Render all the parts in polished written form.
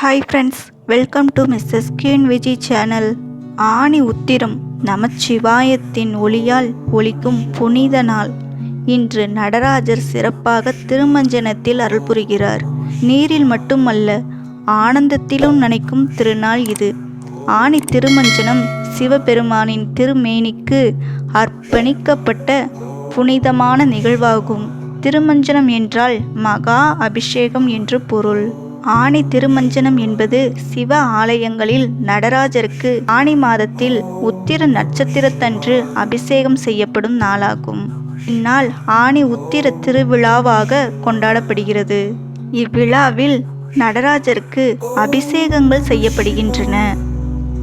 Hi friends, welcome to Mrs queen Viji channel. ஆனி உத்திரம் நமச்சிவாயத்தின் ஒளியால் ஒளிக்கும் புனித நாள். இன்று நடராஜர் சிறப்பாக திருமஞ்சனத்தில் அருள் புரிகிறார். நீரில் மட்டுமல்ல, ஆனந்தத்திலும் நனைக்கும் திருநாள் இது. ஆனி திருமஞ்சனம் சிவபெருமானின் திருமேனிக்கு அர்ப்பணிக்கப்பட்ட புனிதமான நிகழ்வாகும். திருமஞ்சனம் என்றால் மகா அபிஷேகம் என்று பொருள். ஆனி திருமஞ்சனம் என்பது சிவ ஆலயங்களில் நடராஜருக்கு ஆனி மாதத்தில் உத்திர நட்சத்திரத்தன்று அபிஷேகம் செய்யப்படும் நாளாகும். இந்நாள் ஆனி உத்திர திருவிழாவாக கொண்டாடப்படுகிறது. இவ்விழாவில் நடராஜருக்கு அபிஷேகங்கள் செய்யப்படுகின்றன.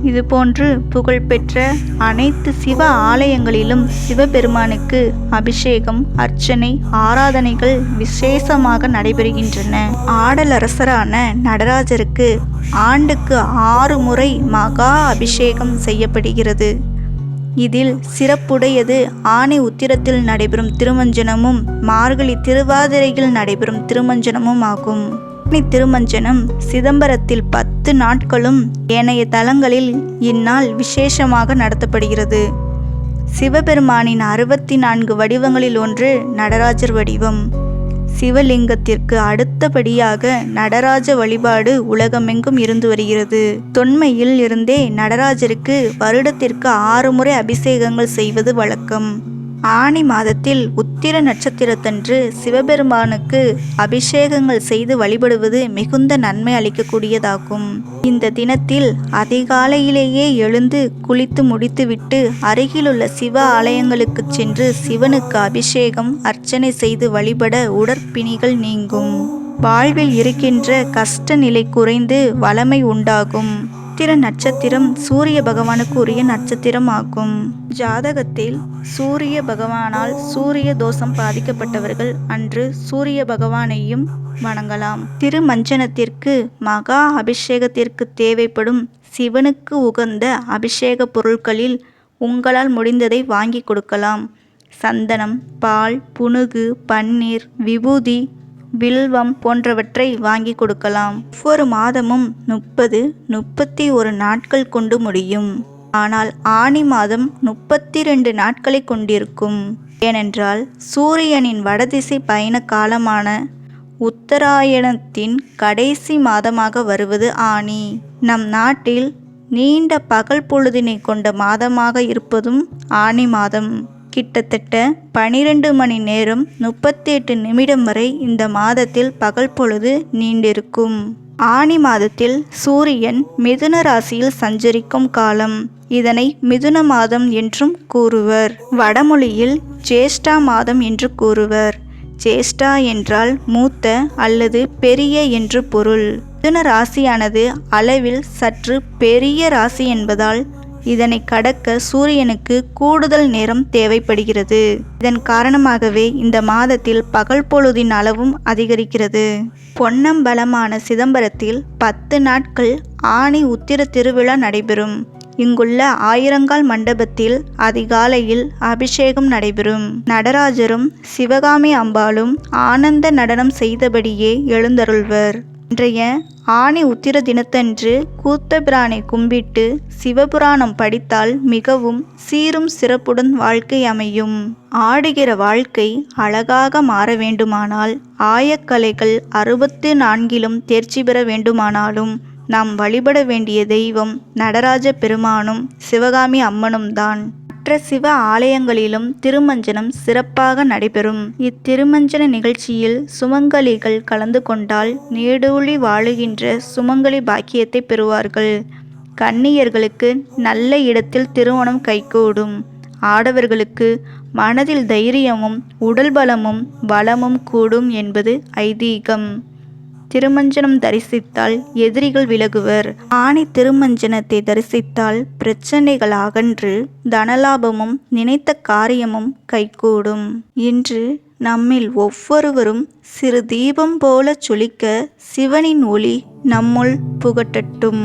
இதுபோன்று புகழ்பெற்ற அனைத்து சிவ ஆலயங்களிலும் சிவபெருமானுக்கு அபிஷேகம், அர்ச்சனை, ஆராதனைகள் விசேஷமாக நடைபெறுகின்றன. ஆடலரசரான நடராஜருக்கு ஆண்டுக்கு 6 முறை மகா அபிஷேகம் செய்யப்படுகிறது. இதில் சிறப்புடையது ஆனி உத்திரத்தில் நடைபெறும் திருமஞ்சனமும் மார்கழி திருவாதிரையில் நடைபெறும் திருமஞ்சனமும் ஆகும். திருமஞ்சனம் சிதம்பரத்தில் 10 நாட்களும் ஏனைய தலங்களில் இந்நாள் விசேஷமாக நடத்தப்படுகிறது. சிவபெருமானின் 64 வடிவங்களில் ஒன்று நடராஜர் வடிவம். சிவலிங்கத்திற்கு அடுத்தபடியாக நடராஜ வழிபாடு உலகமெங்கும் இருந்து வருகிறது. தொன்மையில் இருந்தே நடராஜருக்கு வருடத்திற்கு 6 முறை அபிஷேகங்கள் செய்வது வழக்கம். ஆனி மாதத்தில் உத்திர நட்சத்திரத்தன்று சிவபெருமானுக்கு அபிஷேகங்கள் செய்து வழிபடுவது மிகுந்த நன்மை அளிக்கக்கூடியதாகும். இந்த தினத்தில் அதிகாலையிலேயே எழுந்து குளித்து முடித்துவிட்டு அருகிலுள்ள சிவ ஆலயங்களுக்கு சென்று சிவனுக்கு அபிஷேகம், அர்ச்சனை செய்து வழிபட உடற்பிணிகள் நீங்கும். வாழ்வில் இருக்கின்ற கஷ்ட நிலை குறைந்து வளமை உண்டாகும். உத்திர நட்சத்திரம் சூரிய பகவானுக்கு உரிய நட்சத்திரம் ஆகும். ஜாதகத்தில் சூரிய பகவானால் சூரிய தோஷம் பாதிக்கப்பட்டவர்கள் அன்று சூரிய பகவானையும் வணங்கலாம். திருமஞ்சனத்திற்கு மகா அபிஷேகத்திற்கு தேவைப்படும் சிவனுக்கு உகந்த அபிஷேக பொருட்களில் உங்களால் முடிந்ததை வாங்கி கொடுக்கலாம். சந்தனம், பால், புனுகு, பன்னீர், விபூதி, வில்வம் போன்றவற்றை வாங்கி கொடுக்கலாம். ஒவ்வொரு மாதமும் 30-31 நாட்கள் கொண்டு முடியும். ஆனால் ஆனி மாதம் 32 நாட்களை கொண்டிருக்கும். ஏனென்றால் சூரியனின் வடதிசை பயண காலமான உத்தராயணத்தின் கடைசி மாதமாக வருவது ஆனி. நம் நாட்டில் நீண்ட பகல் பொழுதினை கொண்ட மாதமாக இருப்பதும் ஆனி மாதம். கிட்டத்தட்ட 12 மணி நேரம் 38 நிமிடம் வரை இந்த மாதத்தில் பகல் பொழுது நீண்டிருக்கும். ஆனி மாதத்தில் சூரியன் மிதுன ராசியில் சஞ்சரிக்கும் காலம். இதனை மிதுன மாதம் என்றும் கூறுவர். வடமொழியில் ஜேஷ்டா மாதம் என்று கூறுவர். ஜேஷ்டா என்றால் மூத்த அல்லது பெரிய என்று பொருள். மிதுன ராசியானது அளவில் சற்று பெரிய ராசி என்பதால் இதனை கடக்க சூரியனுக்கு கூடுதல் நேரம் தேவைப்படுகிறது. இதன் காரணமாகவே இந்த மாதத்தில் பகல் பொழுதின் அளவும் அதிகரிக்கிறது. பொன்னம்பலமான சிதம்பரத்தில் 10 நாட்கள் ஆனி உத்திர திருவிழா நடைபெறும். இங்குள்ள ஆயிரங்கால் மண்டபத்தில் அதிகாலையில் அபிஷேகம் நடைபெறும். நடராஜரும் சிவகாமி அம்பாளும் ஆனந்த நடனம் செய்தபடியே எழுந்தருள்வர். இன்றைய ஆனி உத்திர தினத்தன்று கூத்தபிரானை கும்பிட்டு சிவபுராணம் படித்தால் மிகவும் சீரும் சிறப்புடன் வாழ்க்கை அமையும். ஆடுகிற வாழ்க்கை அழகாக மாற வேண்டுமானால் ஆயக்கலைகள் 64லும் தேர்ச்சி பெற வேண்டுமானாலும் நாம் வழிபட வேண்டிய தெய்வம் நடராஜ பெருமானும் சிவகாமி அம்மனும் தான். மற்ற சிவ ஆலயங்களிலும் திருமஞ்சனம் சிறப்பாக நடைபெறும். இத்திருமஞ்சன நிகழ்ச்சியில் சுமங்கலிகள் கலந்து கொண்டால் நீடூழி வாழுகின்ற சுமங்கலி பாக்கியத்தை பெறுவார்கள். கன்னியர்களுக்கு நல்ல இடத்தில் திருமணம் கைகூடும். ஆடவர்களுக்கு மனதில் தைரியமும் உடல் பலமும் வளமும் கூடும் என்பது ஐதீகம். திருமஞ்சனம் தரிசித்தால் எதிரிகள் விலகுவர். ஆனி திருமஞ்சனத்தை தரிசித்தால் பிரச்சனைகள் அகன்று தனலாபமும் நினைத்த காரியமும் கைகூடும். இன்று நம்மில் ஒவ்வொருவரும் சிறு தீபம் போல ஜொலிக்க சிவனின் ஒளி நம்முள் புகட்டட்டும்.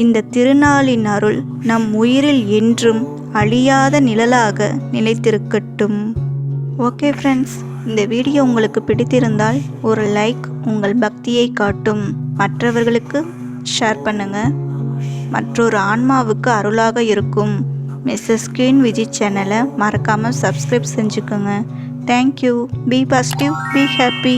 இந்த திருநாளின் அருள் நம் உயிரில் என்றும் அழியாத நிழலாக நிலைத்திருக்கட்டும். ஓகே ஃப்ரெண்ட்ஸ், இந்த வீடியோ உங்களுக்கு பிடித்திருந்தால் ஒரு லைக் உங்கள் பக்தியை காட்டும். மற்றவர்களுக்கு ஷேர் பண்ணுங்கள். மற்றொரு ஆன்மாவுக்கு அருளாக இருக்கும் மிஸ்ஸஸ் கிரீன் விஜி சேனலை மறக்காமல் சப்ஸ்கிரைப் செஞ்சுக்கோங்க. Thank you. Be positive, be happy.